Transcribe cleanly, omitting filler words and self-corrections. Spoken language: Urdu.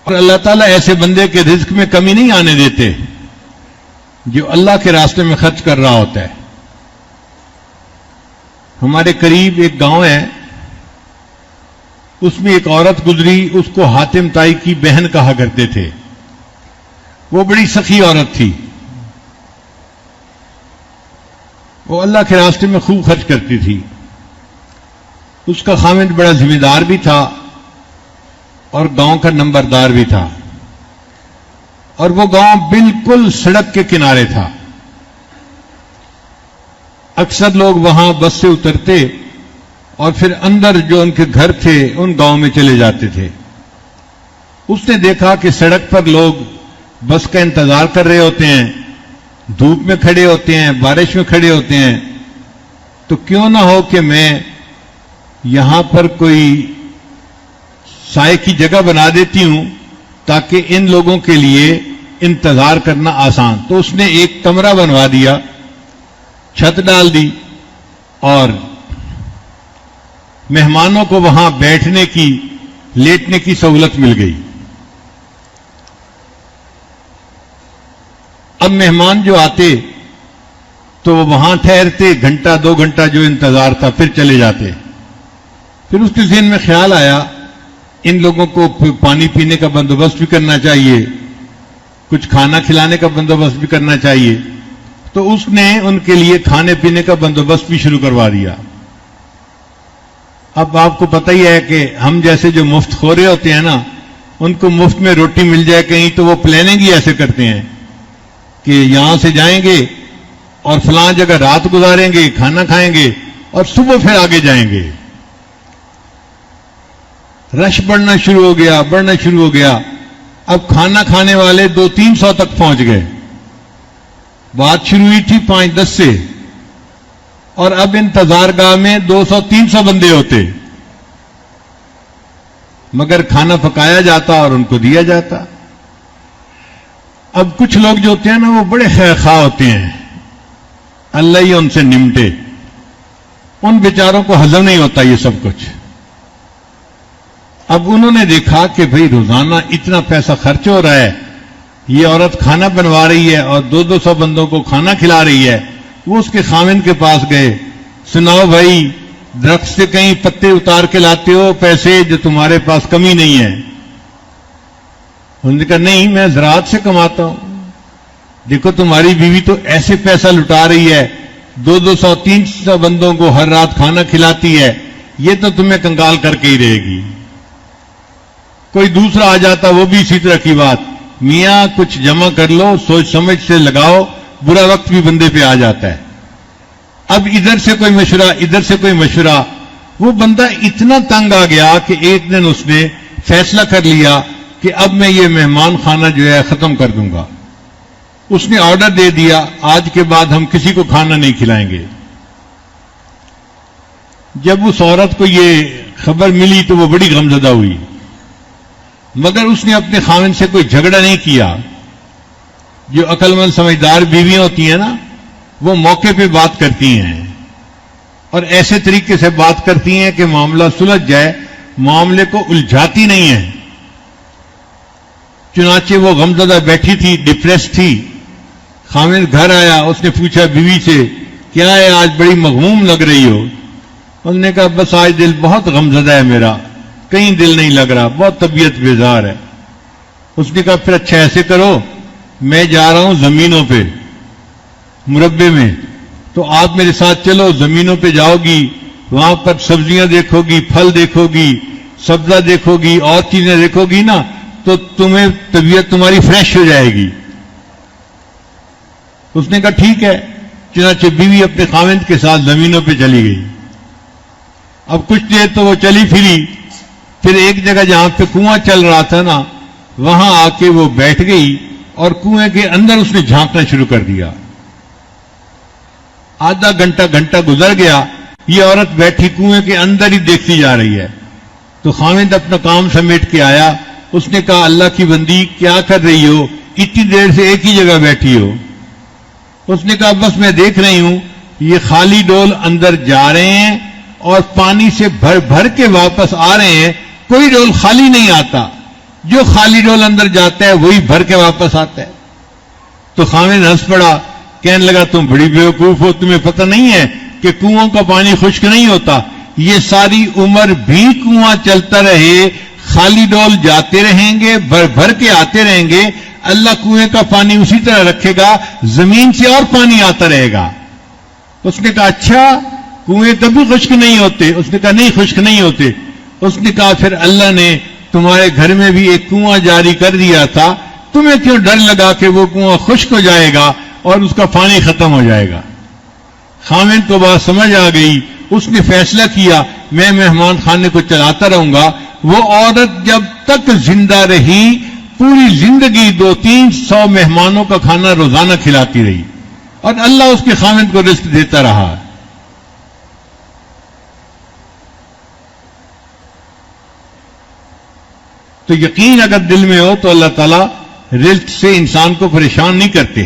اور اللہ تعالیٰ ایسے بندے کے رزق میں کمی نہیں آنے دیتے جو اللہ کے راستے میں خرچ کر رہا ہوتا ہے۔ ہمارے قریب ایک گاؤں ہے، اس میں ایک عورت گزری، اس کو حاتم تائی کی بہن کہا کرتے تھے۔ وہ بڑی سخی عورت تھی، وہ اللہ کے راستے میں خوب خرچ کرتی تھی۔ اس کا خاوند بڑا ذمہ دار بھی تھا اور گاؤں کا نمبردار بھی تھا، اور وہ گاؤں بالکل سڑک کے کنارے تھا۔ اکثر لوگ وہاں بس سے اترتے اور پھر اندر جو ان کے گھر تھے ان گاؤں میں چلے جاتے تھے۔ اس نے دیکھا کہ سڑک پر لوگ بس کا انتظار کر رہے ہوتے ہیں، دھوپ میں کھڑے ہوتے ہیں، بارش میں کھڑے ہوتے ہیں، تو کیوں نہ ہو کہ میں یہاں پر کوئی سائے کی جگہ بنا دیتی ہوں تاکہ ان لوگوں کے لیے انتظار کرنا آسان۔ تو اس نے ایک کمرہ بنوا دیا، چھت ڈال دی، اور مہمانوں کو وہاں بیٹھنے کی، لیٹنے کی سہولت مل گئی۔ اب مہمان جو آتے تو وہ وہاں ٹھہرتے، گھنٹہ 2 گھنٹہ جو انتظار تھا، پھر چلے جاتے۔ پھر اس کے ذہن میں خیال آیا ان لوگوں کو پانی پینے کا بندوبست بھی کرنا چاہیے، کچھ کھانا کھلانے کا بندوبست بھی کرنا چاہیے۔ تو اس نے ان کے لیے کھانے پینے کا بندوبست بھی شروع کروا دیا۔ اب آپ کو پتہ ہی ہے کہ ہم جیسے جو مفت خورے ہوتے ہیں نا، ان کو مفت میں روٹی مل جائے کہیں تو وہ پلاننگ ہی ایسے کرتے ہیں کہ یہاں سے جائیں گے اور فلاں جگہ رات گزاریں گے، کھانا کھائیں گے اور صبح پھر آگے جائیں گے۔ رش بڑھنا شروع ہو گیا۔ اب کھانا کھانے والے 200-300 تک پہنچ گئے۔ بات شروع ہوئی تھی 5-10 سے، اور اب انتظار گاہ میں 200-300 بندے ہوتے، مگر کھانا پکایا جاتا اور ان کو دیا جاتا۔ اب کچھ لوگ جو ہوتے ہیں نا، وہ بڑے خیر خواہ ہوتے ہیں، اللہ ہی ان سے نمٹے، ان بیچاروں کو ہضم نہیں ہوتا یہ سب کچھ۔ اب انہوں نے دیکھا کہ بھئی روزانہ اتنا پیسہ خرچ ہو رہا ہے، یہ عورت کھانا بنوا رہی ہے اور 200 بندوں کو کھانا کھلا رہی ہے۔ وہ اس کے خاوند کے پاس گئے، سناؤ بھائی، درخت سے کہیں پتے اتار کے لاتے ہو پیسے جو تمہارے پاس کمی نہیں ہے؟ انہوں نے کہا نہیں، میں زراعت سے کماتا ہوں۔ دیکھو تمہاری بیوی تو ایسے پیسہ لٹا رہی ہے، 200-300 بندوں کو ہر رات کھانا کھلاتی ہے، یہ تو تمہیں کنگال کر کے ہی رہے گی۔ کوئی دوسرا آ جاتا، وہ بھی اسی طرح کی بات، میاں کچھ جمع کر لو، سوچ سمجھ سے لگاؤ، برا وقت بھی بندے پہ آ جاتا ہے۔ اب ادھر سے کوئی مشورہ، ادھر سے کوئی مشورہ، وہ بندہ اتنا تنگ آ گیا کہ ایک دن اس نے فیصلہ کر لیا کہ اب میں یہ مہمان خانہ جو ہے ختم کر دوں گا۔ اس نے آرڈر دے دیا، آج کے بعد ہم کسی کو کھانا نہیں کھلائیں گے۔ جب اس عورت کو یہ خبر ملی تو وہ بڑی غمزدہ ہوئی، مگر اس نے اپنے خاوند سے کوئی جھگڑا نہیں کیا۔ جو عقل مند سمجھدار بیویاں ہوتی ہیں نا، وہ موقع پہ بات کرتی ہیں اور ایسے طریقے سے بات کرتی ہیں کہ معاملہ سلجھ جائے، معاملے کو الجھاتی نہیں ہیں۔ چنانچہ وہ غمزدہ بیٹھی تھی، ڈپریس تھی۔ خاوند گھر آیا، اس نے پوچھا بیوی سے، کیا ہے آج بڑی مغموم لگ رہی ہو؟ انہوں نے کہا بس آج دل بہت غمزدہ ہے میرا، کہیں دل نہیں لگ رہا، بہت طبیعت بیزار ہے۔ اس نے کہا پھر اچھا ایسے کرو، میں جا رہا ہوں زمینوں پہ، مربے میں، تو آپ میرے ساتھ چلو، زمینوں پہ جاؤ گی، وہاں پر سبزیاں دیکھو گی، پھل دیکھو گی، سبزہ دیکھو گی، اور چیزیں دیکھو گی نا، تو تمہیں طبیعت تمہاری فریش ہو جائے گی۔ اس نے کہا ٹھیک ہے۔ چنانچہ بیوی اپنے خاوند کے ساتھ زمینوں پہ چلی گئی۔ اب کچھ دیر تو وہ چلی پھری، پھر ایک جگہ جہاں پہ کنواں چل رہا تھا نا، وہاں آ کے وہ بیٹھ گئی اور کنویں کے اندر اس نے جھانکنا شروع کر دیا۔ آدھا گھنٹہ گزر گیا، یہ عورت بیٹھی کنویں کے اندر ہی دیکھتی جا رہی ہے۔ تو خاوند اپنا کام سمیٹ کے آیا، اس نے کہا اللہ کی بندی کیا کر رہی ہو، اتنی دیر سے ایک ہی جگہ بیٹھی ہو؟ اس نے کہا بس میں دیکھ رہی ہوں یہ خالی ڈول اندر جا رہے ہیں اور پانی سے بھر بھر کے واپس آ رہے ہیں، کوئی ڈول خالی نہیں آتا۔ جو خالی ڈول اندر جاتا ہے وہی بھر کے واپس آتا ہے. تو خاوند ہنس پڑا, کہنے لگا تم بڑی بیوقوف ہو, تمہیں پتہ نہیں ہے کہ کنووں کا پانی خشک نہیں ہوتا, یہ ساری عمر بھی کنواں چلتا رہے, خالی ڈول جاتے رہیں گے, بھر بھر کے آتے رہیں گے, اللہ کنویں کا پانی اسی طرح رکھے گا, زمین سے اور پانی آتا رہے گا. اس نے کہا اچھا کنویں کبھی خشک نہیں ہوتے؟ اس نے کہا نہیں خشک نہیں ہوتے. اس نے کہا پھر اللہ نے تمہارے گھر میں بھی ایک کنواں جاری کر دیا تھا, تمہیں کیوں ڈر لگا کہ وہ کنواں خشک ہو جائے گا اور اس کا پانی ختم ہو جائے گا؟ خاوند کو بات سمجھ آ گئی, اس نے فیصلہ کیا میں مہمان خانے کو چلاتا رہوں گا. وہ عورت جب تک زندہ رہی پوری زندگی 200-300 مہمانوں کا کھانا روزانہ کھلاتی رہی, اور اللہ اس کے خاوند کو رزق دیتا رہا. تو یقین اگر دل میں ہو تو اللہ تعالیٰ رزق سے انسان کو پریشان نہیں کرتے.